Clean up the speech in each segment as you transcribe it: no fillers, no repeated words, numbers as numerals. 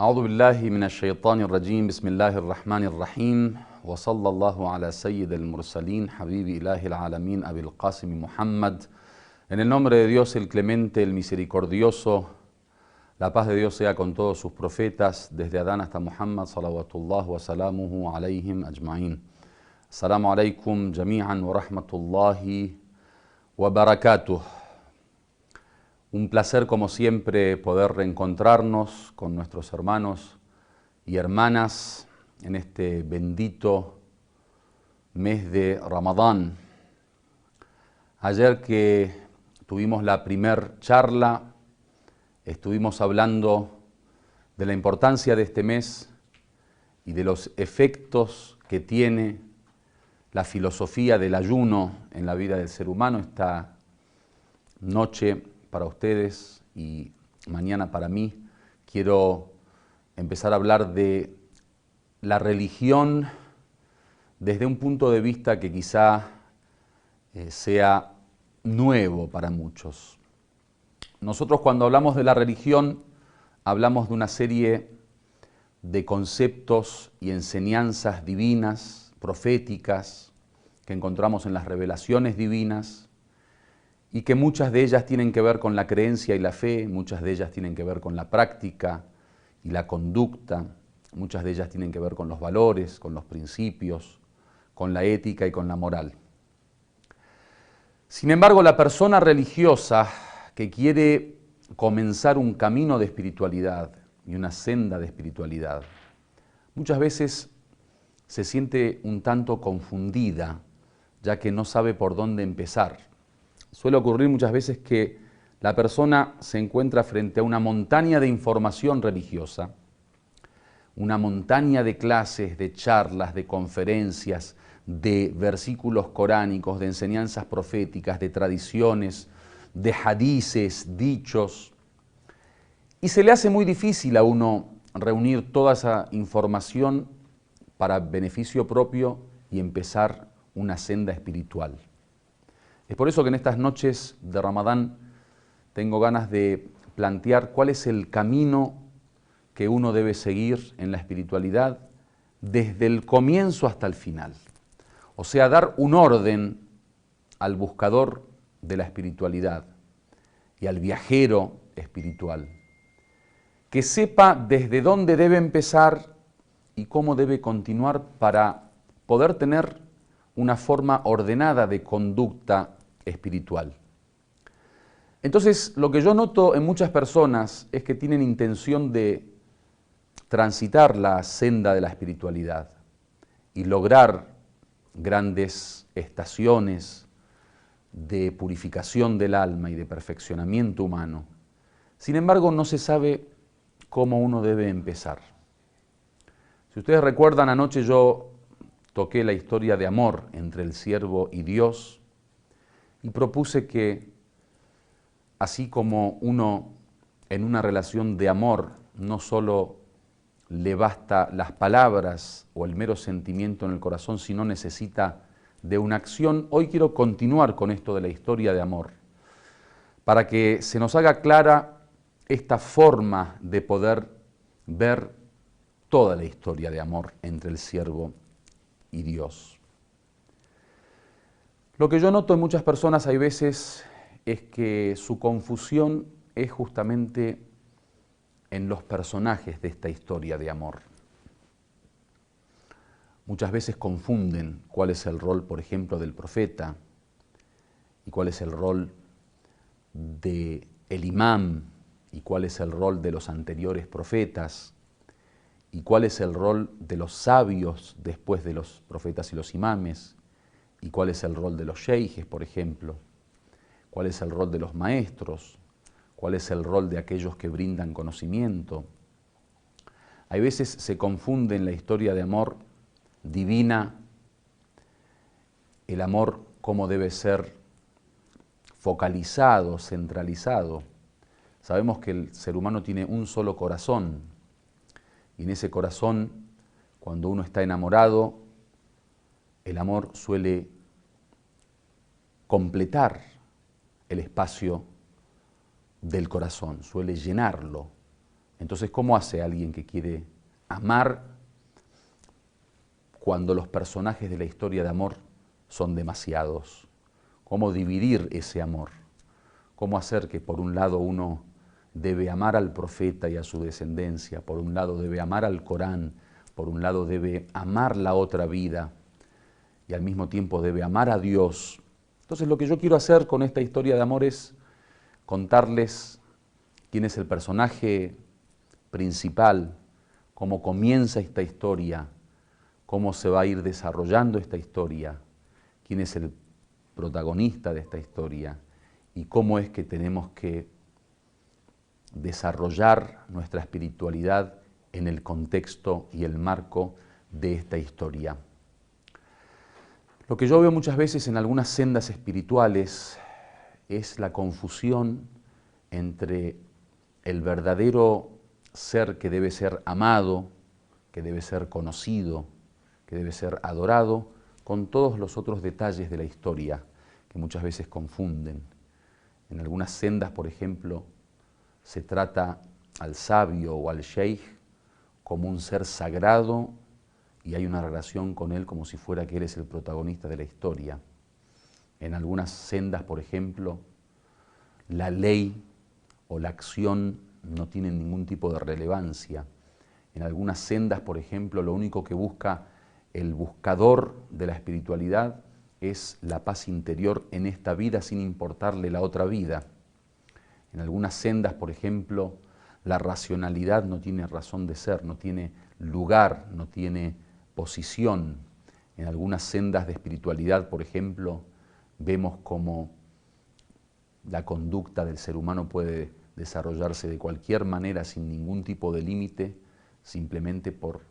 أعوذ بالله من الشيطان الرجيم بسم الله الرحمن الرحيم وصلى الله على سيد المرسلين حبيب إله العالمين أبي القاسم Muhammad. En el nombre de Dios el clemente, el misericordioso, la paz de Dios sea con todos sus profetas, desde Adán hasta Muhammad, salawatullah wa salamuhu alayhim ajma'in. Assalamu alaikum jami'an wa rahmatullahi wa barakatuh. Un placer, como siempre, poder reencontrarnos con nuestros hermanos y hermanas en este bendito mes de Ramadán. Ayer que tuvimos la primer charla, estuvimos hablando de la importancia de este mes y de los efectos que tiene la filosofía del ayuno en la vida del ser humano. Esta noche para ustedes y mañana para mí quiero empezar a hablar de la religión desde un punto de vista que quizá sea nuevo para muchos. Nosotros cuando hablamos de la religión hablamos de una serie de conceptos y enseñanzas divinas, proféticas, que encontramos en las revelaciones divinas, y que muchas de ellas tienen que ver con la creencia y la fe, muchas de ellas tienen que ver con la práctica y la conducta, muchas de ellas tienen que ver con los valores, con los principios, con la ética y con la moral. Sin embargo, la persona religiosa que quiere comenzar un camino de espiritualidad y una senda de espiritualidad, muchas veces se siente un tanto confundida, ya que no sabe por dónde empezar. Suele ocurrir muchas veces que la persona se encuentra frente a una montaña de información religiosa, una montaña de clases, de charlas, de conferencias, de versículos coránicos, de enseñanzas proféticas, de tradiciones, de hadices, dichos, y se le hace muy difícil a uno reunir toda esa información para beneficio propio y empezar una senda espiritual. Es por eso que en estas noches de Ramadán tengo ganas de plantear cuál es el camino que uno debe seguir en la espiritualidad desde el comienzo hasta el final. O sea, dar un orden al buscador de la espiritualidad y al viajero espiritual, que sepa desde dónde debe empezar y cómo debe continuar para poder tener una forma ordenada de conducta espiritual. Entonces, lo que yo noto en muchas personas es que tienen intención de transitar la senda de la espiritualidad y lograr grandes estaciones de purificación del alma y de perfeccionamiento humano. Sin embargo, no se sabe cómo uno debe empezar. Si ustedes recuerdan, anoche yo toqué la historia de amor entre el siervo y Dios y propuse que, así como uno en una relación de amor no solo le basta las palabras o el mero sentimiento en el corazón, sino necesita de una acción, hoy quiero continuar con esto de la historia de amor, para que se nos haga clara esta forma de poder ver toda la historia de amor entre el siervo y Dios. Lo que yo noto en muchas personas hay veces es que su confusión es justamente en los personajes de esta historia de amor. Muchas veces confunden cuál es el rol, por ejemplo, del profeta y cuál es el rol del imam y cuál es el rol de los anteriores profetas y cuál es el rol de los sabios después de los profetas y los imames y cuál es el rol de los sheijes, por ejemplo, cuál es el rol de los maestros, cuál es el rol de aquellos que brindan conocimiento. Hay veces se confunde en la historia de amor divina el amor cómo debe ser focalizado, centralizado. Sabemos que el ser humano tiene un solo corazón y en ese corazón, cuando uno está enamorado, el amor suele completar el espacio del corazón, suele llenarlo Entonces, ¿cómo hace alguien que quiere amar cuando los personajes de la historia de amor son demasiados? ¿Cómo dividir ese amor? ¿Cómo hacer que por un lado uno debe amar al profeta y a su descendencia, por un lado debe amar al Corán, por un lado debe amar la otra vida y al mismo tiempo debe amar a Dios? Entonces lo que yo quiero hacer con esta historia de amor es contarles quién es el personaje principal, cómo comienza esta historia, cómo se va a ir desarrollando esta historia, quién es el protagonista de esta historia y cómo es que tenemos que desarrollar nuestra espiritualidad en el contexto y el marco de esta historia. Lo que yo veo muchas veces en algunas sendas espirituales es la confusión entre el verdadero ser que debe ser amado, que debe ser conocido, que debe ser adorado, con todos los otros detalles de la historia que muchas veces confunden. En algunas sendas, por ejemplo, se trata al sabio o al sheikh como un ser sagrado y hay una relación con él como si fuera que él es el protagonista de la historia. En algunas sendas, por ejemplo, la ley o la acción no tienen ningún tipo de relevancia. En algunas sendas, por ejemplo, lo único que busca el buscador de la espiritualidad es la paz interior en esta vida sin importarle la otra vida. En algunas sendas, por ejemplo, la racionalidad no tiene razón de ser, no tiene lugar, no tiene posición. En algunas sendas de espiritualidad, por ejemplo, vemos cómo la conducta del ser humano puede desarrollarse de cualquier manera sin ningún tipo de límite, simplemente por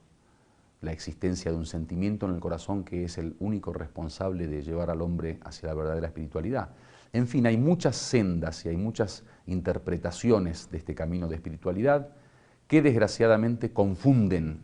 la existencia de un sentimiento en el corazón que es el único responsable de llevar al hombre hacia la verdadera espiritualidad. En fin, hay muchas sendas y hay muchas interpretaciones de este camino de espiritualidad que desgraciadamente confunden.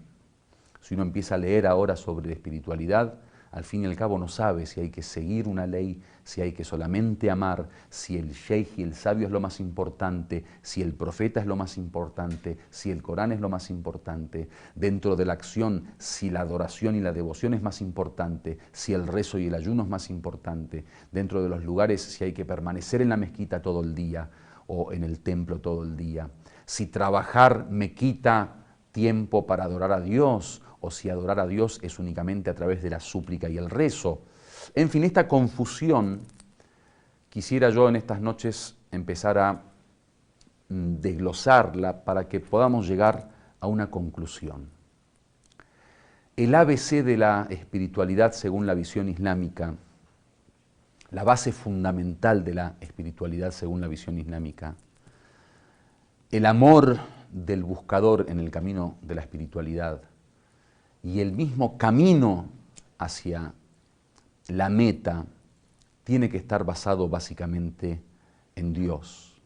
Si uno empieza a leer ahora sobre espiritualidad, al fin y al cabo no sabe si hay que seguir una ley, si hay que solamente amar, si el sheikh y el sabio es lo más importante, si el profeta es lo más importante, si el Corán es lo más importante. Dentro de la acción, si la adoración y la devoción es más importante, si el rezo y el ayuno es más importante. Dentro de los lugares, si hay que permanecer en la mezquita todo el día o en el templo todo el día. Si trabajar me quita tiempo para adorar a Dios, o si adorar a Dios es únicamente a través de la súplica y el rezo. En fin, esta confusión quisiera yo en estas noches empezar a desglosarla para que podamos llegar a una conclusión. El ABC de la espiritualidad según la visión islámica, la base fundamental de la espiritualidad según la visión islámica, el amor del buscador en el camino de la espiritualidad, y el mismo camino hacia la meta tiene que estar basado básicamente en Dios.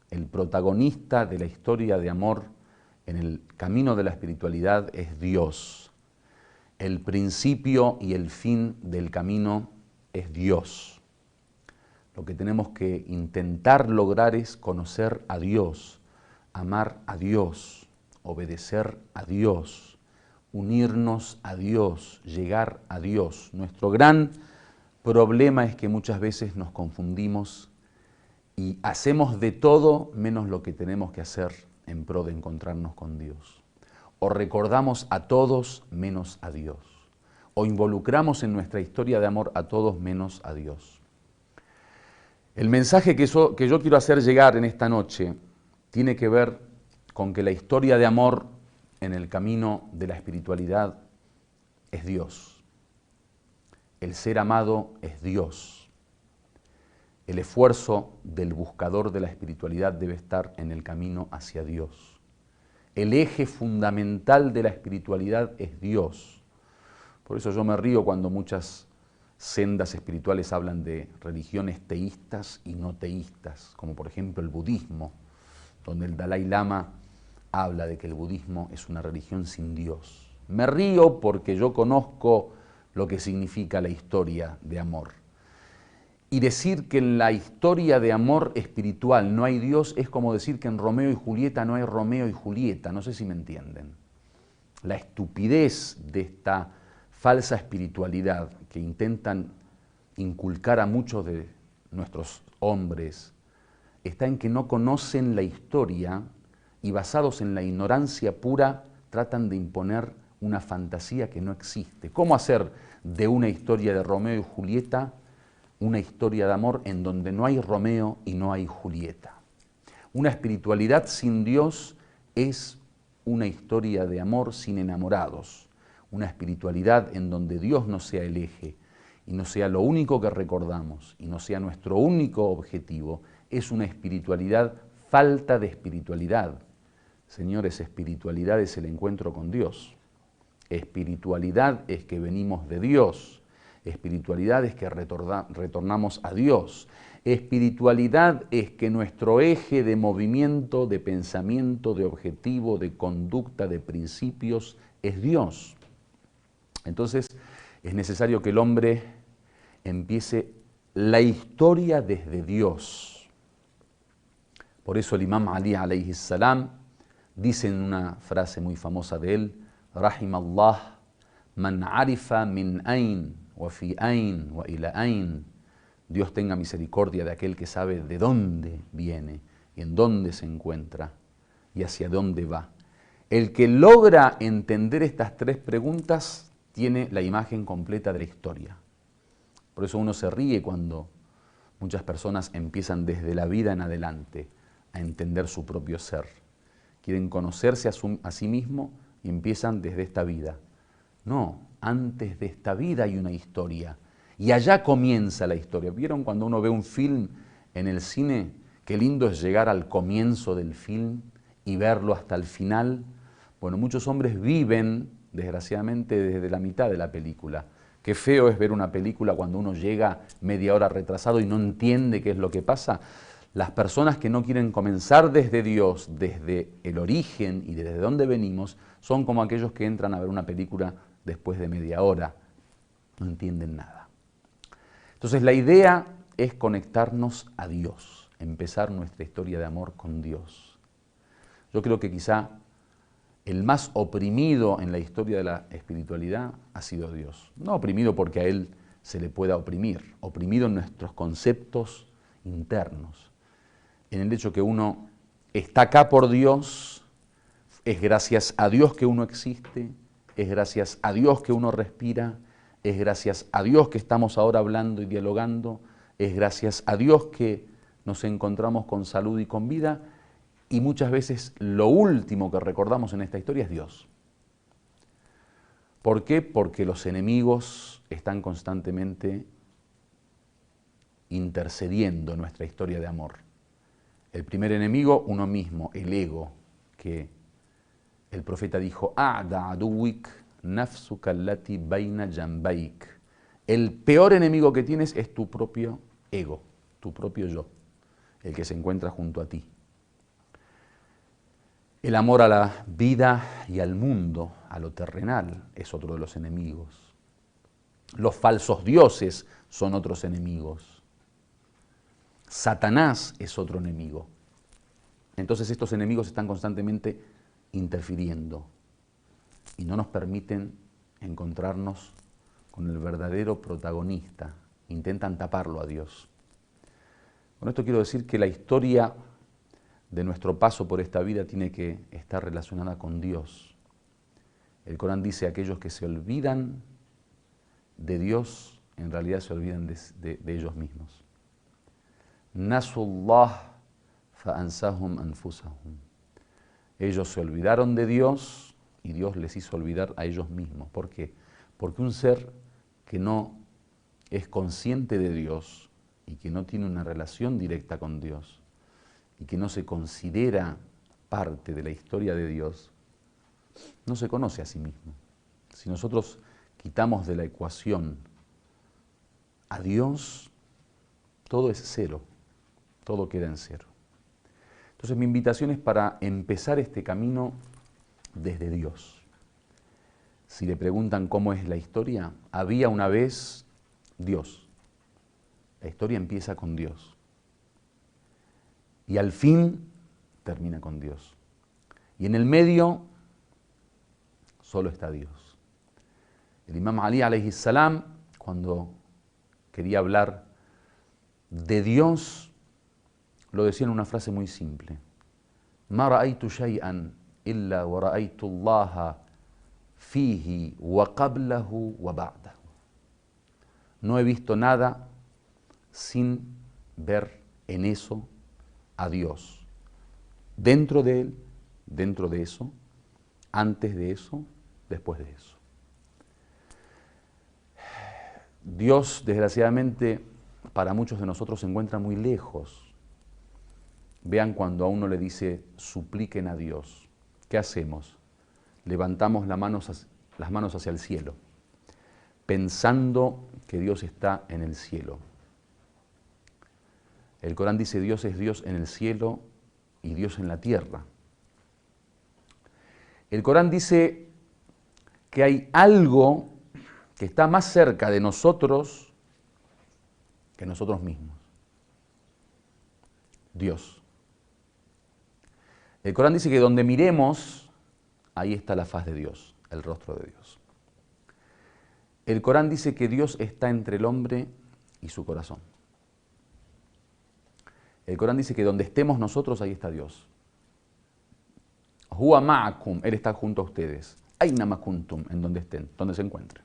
El protagonista de la historia de amor en el camino de la espiritualidad es Dios. El principio y el fin del camino es Dios. Lo que tenemos que intentar lograr es conocer a Dios, amar a Dios, obedecer a Dios, unirnos a Dios, llegar a Dios. Nuestro gran problema es que muchas veces nos confundimos y hacemos de todo menos lo que tenemos que hacer en pro de encontrarnos con Dios. O recordamos a todos menos a Dios. O involucramos en nuestra historia de amor a todos menos a Dios. El mensaje que yo quiero hacer llegar en esta noche tiene que ver con que la historia de amor en el camino de la espiritualidad es Dios. El ser amado es Dios. El esfuerzo del buscador de la espiritualidad debe estar en el camino hacia Dios. El eje fundamental de la espiritualidad es Dios. Por eso yo me río cuando muchas sendas espirituales hablan de religiones teístas y no teístas, como por ejemplo el budismo, donde el Dalai Lama habla de que el budismo es una religión sin Dios. Me río porque yo conozco lo que significa la historia de amor. Y decir que en la historia de amor espiritual no hay Dios es como decir que en Romeo y Julieta no hay Romeo y Julieta. No sé si me entienden. La estupidez de esta falsa espiritualidad que intentan inculcar a muchos de nuestros hombres está en que no conocen la historia y basados en la ignorancia pura tratan de imponer una fantasía que no existe. ¿Cómo hacer de una historia de Romeo y Julieta una historia de amor en donde no hay Romeo y no hay Julieta? Una espiritualidad sin Dios es una historia de amor sin enamorados. Una espiritualidad en donde Dios no sea el eje y no sea lo único que recordamos y no sea nuestro único objetivo, es una espiritualidad falta de espiritualidad. Señores, espiritualidad es el encuentro con Dios. Espiritualidad es que venimos de Dios. Espiritualidad es que retornamos a Dios. Espiritualidad es que nuestro eje de movimiento, de pensamiento, de objetivo, de conducta, de principios es Dios. Entonces es necesario que el hombre empiece la historia desde Dios. Por eso el imam Ali alayhi salam dice en una frase muy famosa de él: Rahimallah man arifa min ain wa fi ain wa ila ain. Dios tenga misericordia de aquel que sabe de dónde viene y en dónde se encuentra y hacia dónde va. El que logra entender estas tres preguntas tiene la imagen completa de la historia. Por eso uno se ríe cuando muchas personas empiezan desde la vida en adelante a entender su propio ser. Quieren conocerse a sí mismo y empiezan desde esta vida. No, antes de esta vida hay una historia. Y allá comienza la historia. ¿Vieron cuando uno ve un film en el cine? Qué lindo es llegar al comienzo del film y verlo hasta el final. Bueno, muchos hombres viven, desgraciadamente, desde la mitad de la película. Qué feo es ver una película cuando uno llega media hora retrasado y no entiende qué es lo que pasa. Las personas que no quieren comenzar desde Dios, desde el origen y desde dónde venimos, son como aquellos que entran a ver una película después de media hora. No entienden nada. Entonces la idea es conectarnos a Dios, empezar nuestra historia de amor con Dios. Yo creo que quizá el más oprimido en la historia de la espiritualidad ha sido Dios. No oprimido porque a Él se le pueda oprimir, oprimido en nuestros conceptos internos, en el hecho que uno está acá por Dios, es gracias a Dios que uno existe, es gracias a Dios que uno respira, es gracias a Dios que estamos ahora hablando y dialogando, es gracias a Dios que nos encontramos con salud y con vida, y muchas veces lo último que recordamos en esta historia es Dios. ¿Por qué? Porque los enemigos están constantemente intercediendo en nuestra historia de amor. El primer enemigo, uno mismo, el ego, que el profeta dijo: A'da aduwik nafsuka allati baina jambaik. El peor enemigo que tienes es tu propio ego, tu propio yo, el que se encuentra junto a ti. El amor a la vida y al mundo, a lo terrenal, es otro de los enemigos. Los falsos dioses son otros enemigos. Satanás es otro enemigo. Entonces estos enemigos están constantemente interfiriendo y no nos permiten encontrarnos con el verdadero protagonista. Intentan taparlo a Dios. Con esto quiero decir que la historia de nuestro paso por esta vida tiene que estar relacionada con Dios. El Corán dice: aquellos que se olvidan de Dios, en realidad se olvidan de ellos mismos. Nasullah fa'ansahum anfusahum. Ellos se olvidaron de Dios y Dios les hizo olvidar a ellos mismos. ¿Por qué? Porque un ser que no es consciente de Dios y que no tiene una relación directa con Dios y que no se considera parte de la historia de Dios, no se conoce a sí mismo. Si nosotros quitamos de la ecuación a Dios, todo es cero, todo queda en cero. Entonces mi invitación es para empezar este camino desde Dios. Si le preguntan cómo es la historia, había una vez Dios. La historia empieza con Dios. Y al fin termina con Dios. Y en el medio solo está Dios. El Imam Ali alayhi salam, cuando quería hablar de Dios, lo decía en una frase muy simple. Ma ra'aytu shay'an illa wa ra'aytu Allah fihi wa qablahu wa ba'dahu. No he visto nada sin ver en eso a Dios. Dentro de Él, dentro de eso, antes de eso, después de eso. Dios, desgraciadamente, para muchos de nosotros se encuentra muy lejos. Vean cuando a uno le dice, supliquen a Dios. ¿Qué hacemos? Levantamos las manos hacia el cielo, pensando que Dios está en el cielo. El Corán dice, Dios es Dios en el cielo y Dios en la tierra. El Corán dice que hay algo que está más cerca de nosotros que nosotros mismos. Dios. El Corán dice que donde miremos, ahí está la faz de Dios, el rostro de Dios. El Corán dice que Dios está entre el hombre y su corazón. El Corán dice que donde estemos nosotros, ahí está Dios. Huwa ma'akum, Él está junto a ustedes. Aina ma kuntum, en donde estén, donde se encuentren.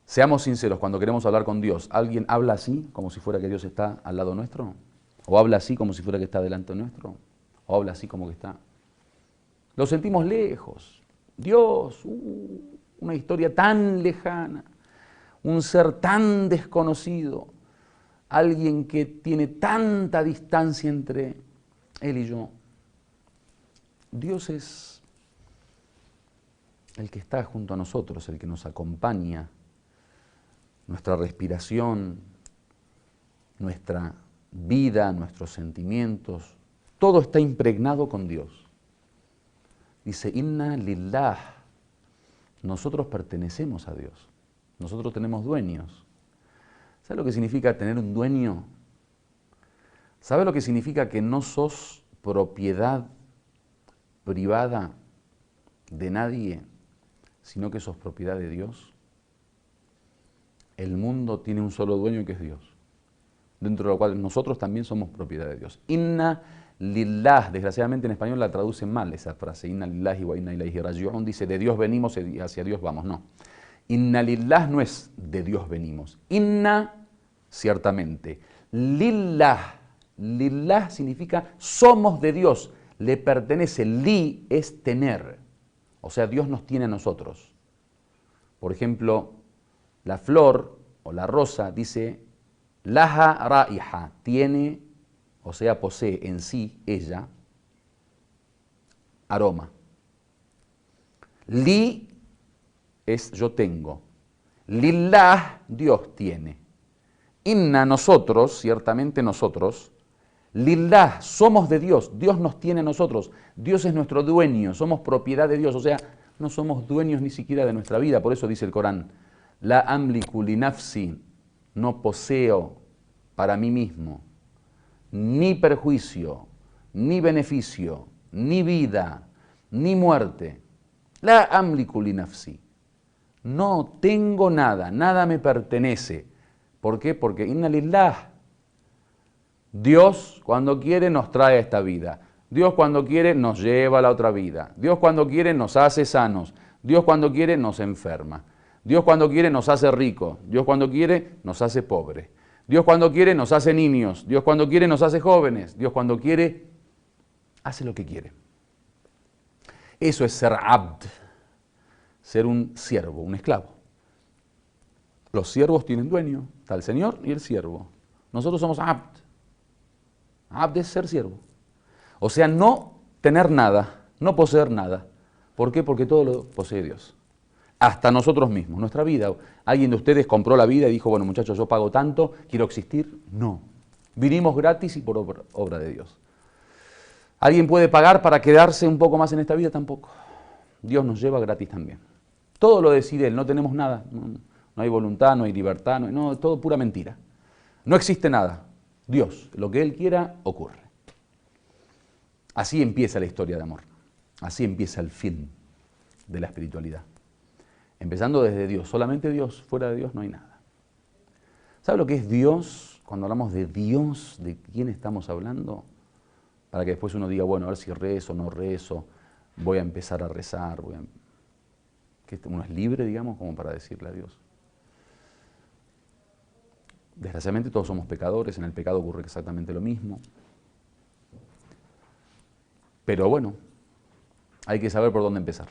Seamos sinceros, cuando queremos hablar con Dios, ¿alguien habla así, como si fuera que Dios está al lado nuestro? ¿O habla así, como si fuera que está delante nuestro? ¿O habla así, como que está? Lo sentimos lejos. Dios, una historia tan lejana, un ser tan desconocido, alguien que tiene tanta distancia entre Él y yo. Dios es el que está junto a nosotros, el que nos acompaña, nuestra respiración, nuestra vida, nuestros sentimientos, todo está impregnado con Dios. Dice, Inna lillah, nosotros pertenecemos a Dios, nosotros tenemos dueños. ¿Sabes lo que significa tener un dueño? ¿Sabes lo que significa que no sos propiedad privada de nadie, sino que sos propiedad de Dios? El mundo tiene un solo dueño que es Dios, dentro de lo cual nosotros también somos propiedad de Dios. Inna lillah, desgraciadamente en español la traducen mal esa frase, Inna lillahi wa inna ilayhi raji'un, dice de Dios venimos y hacia Dios vamos, no. Inna lillah no es de Dios venimos, inna ciertamente, lillah, lillah significa somos de Dios, le pertenece, li es tener, o sea Dios nos tiene a nosotros. Por ejemplo, la flor o la rosa dice, laha raiha, tiene, o sea, posee en sí, ella, aroma. Li es yo tengo. Lillah, Dios tiene. Inna, nosotros, ciertamente nosotros. Lillah, somos de Dios, Dios nos tiene a nosotros. Dios es nuestro dueño, somos propiedad de Dios, o sea, no somos dueños ni siquiera de nuestra vida. Por eso dice el Corán, la amliku li nafsi, no poseo para mí mismo ni perjuicio, ni beneficio, ni vida, ni muerte. La amliku li nafsi. No tengo nada, nada me pertenece. ¿Por qué? Porque inna lillah. Dios cuando quiere nos trae a esta vida. Dios cuando quiere nos lleva a la otra vida. Dios cuando quiere nos hace sanos. Dios cuando quiere nos enferma. Dios cuando quiere nos hace ricos. Dios cuando quiere nos hace pobres. Dios cuando quiere nos hace niños. Dios cuando quiere nos hace jóvenes. Dios cuando quiere hace lo que quiere. Eso es ser abd. Ser un siervo, un esclavo. Los siervos tienen dueño. Está el Señor y el siervo. Nosotros somos abd. Abd es ser siervo. O sea, no tener nada, no poseer nada. ¿Por qué? Porque todo lo posee Dios. Hasta nosotros mismos, nuestra vida. ¿Alguien de ustedes compró la vida y dijo, bueno muchachos, yo pago tanto, quiero existir? No. Vinimos gratis y por obra de Dios. ¿Alguien puede pagar para quedarse un poco más en esta vida? Tampoco. Dios nos lleva gratis también. Todo lo decide Él, no tenemos nada. No no hay voluntad, no hay libertad, no, todo pura mentira. No existe nada. Dios, lo que Él quiera, ocurre. Así empieza la historia de amor. Así empieza el fin de la espiritualidad. Empezando desde Dios, solamente Dios, fuera de Dios no hay nada. ¿Sabe lo que es Dios? Cuando hablamos de Dios, ¿de quién estamos hablando? Para que después uno diga, bueno, a ver si rezo o no rezo, voy a empezar a rezar, que uno es libre, digamos, como para decirle a Dios. Desgraciadamente todos somos pecadores, en el pecado ocurre exactamente lo mismo. Pero bueno, hay que saber por dónde empezar.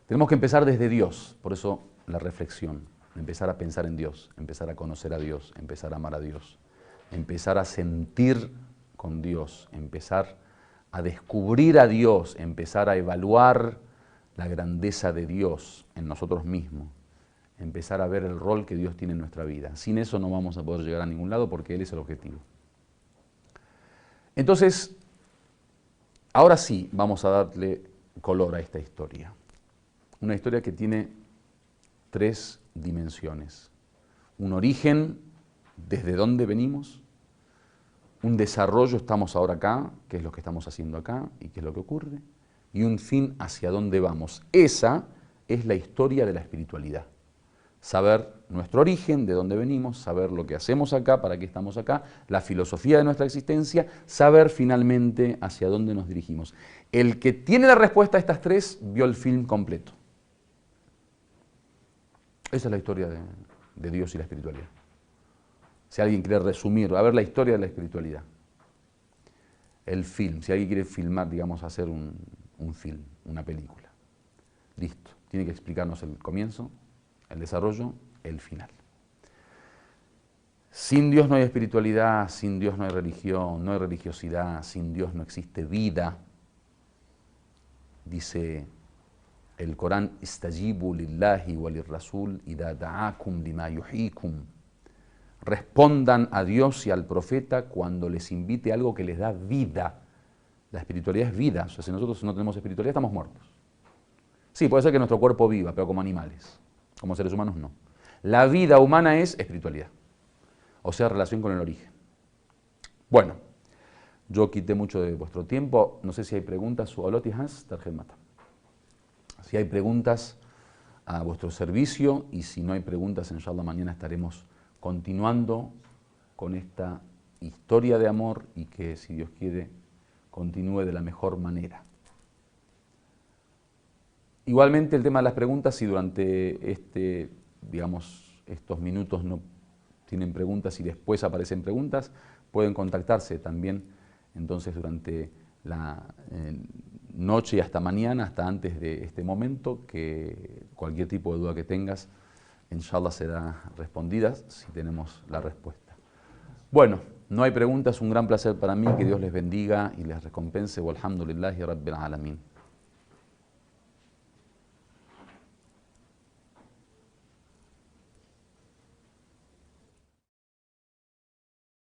Tenemos que empezar desde Dios, por eso la reflexión, empezar a pensar en Dios, empezar a conocer a Dios, empezar a amar a Dios, empezar a sentir con Dios, empezar a descubrir a Dios, empezar a evaluar la grandeza de Dios en nosotros mismos, empezar a ver el rol que Dios tiene en nuestra vida. Sin eso no vamos a poder llegar a ningún lado porque Él es el objetivo. Entonces, ahora sí vamos a darle color a esta historia. Una historia que tiene 3 dimensiones. Un origen, desde dónde venimos, un desarrollo, estamos ahora acá, qué es lo que estamos haciendo acá y qué es lo que ocurre, y un fin hacia dónde vamos. Esa es la historia de la espiritualidad. Saber nuestro origen, de dónde venimos, saber lo que hacemos acá, para qué estamos acá, la filosofía de nuestra existencia, saber finalmente hacia dónde nos dirigimos. El que tiene la respuesta a estas 3 vio el film completo. Esa es la historia de Dios y la espiritualidad. Si alguien quiere resumir, a ver la historia de la espiritualidad. El film, si alguien quiere filmar, digamos, hacer un film, una película. Listo, tiene que explicarnos el comienzo, el desarrollo, el final. Sin Dios no hay espiritualidad, sin Dios no hay religión, no hay religiosidad, sin Dios no existe vida. Dice el Corán, istajibu lillahi wa lirrasul idha da'akum lima yuhyikum. Respondan a Dios y al profeta cuando les invite algo que les da vida. La espiritualidad es vida, o sea, si nosotros no tenemos espiritualidad estamos muertos. Sí, puede ser que nuestro cuerpo viva, pero como animales, como seres humanos no. La vida humana es espiritualidad, o sea, relación con el origen. Bueno, yo quité mucho de vuestro tiempo, no sé si hay preguntas, si hay preguntas a vuestro servicio, y si no hay preguntas, inshallah mañana estaremos continuando con esta historia de amor y que, si Dios quiere, continúe de la mejor manera. Igualmente el tema de las preguntas, si durante estos minutos no tienen preguntas y después aparecen preguntas, pueden contactarse también entonces durante la noche y hasta mañana, hasta antes de este momento, que cualquier tipo de duda que tengas, inshallah será respondida si tenemos la respuesta. Bueno, no hay preguntas, un gran placer para mí, que Dios les bendiga y les recompense. Walhamdulillahi Rabbil Alamin.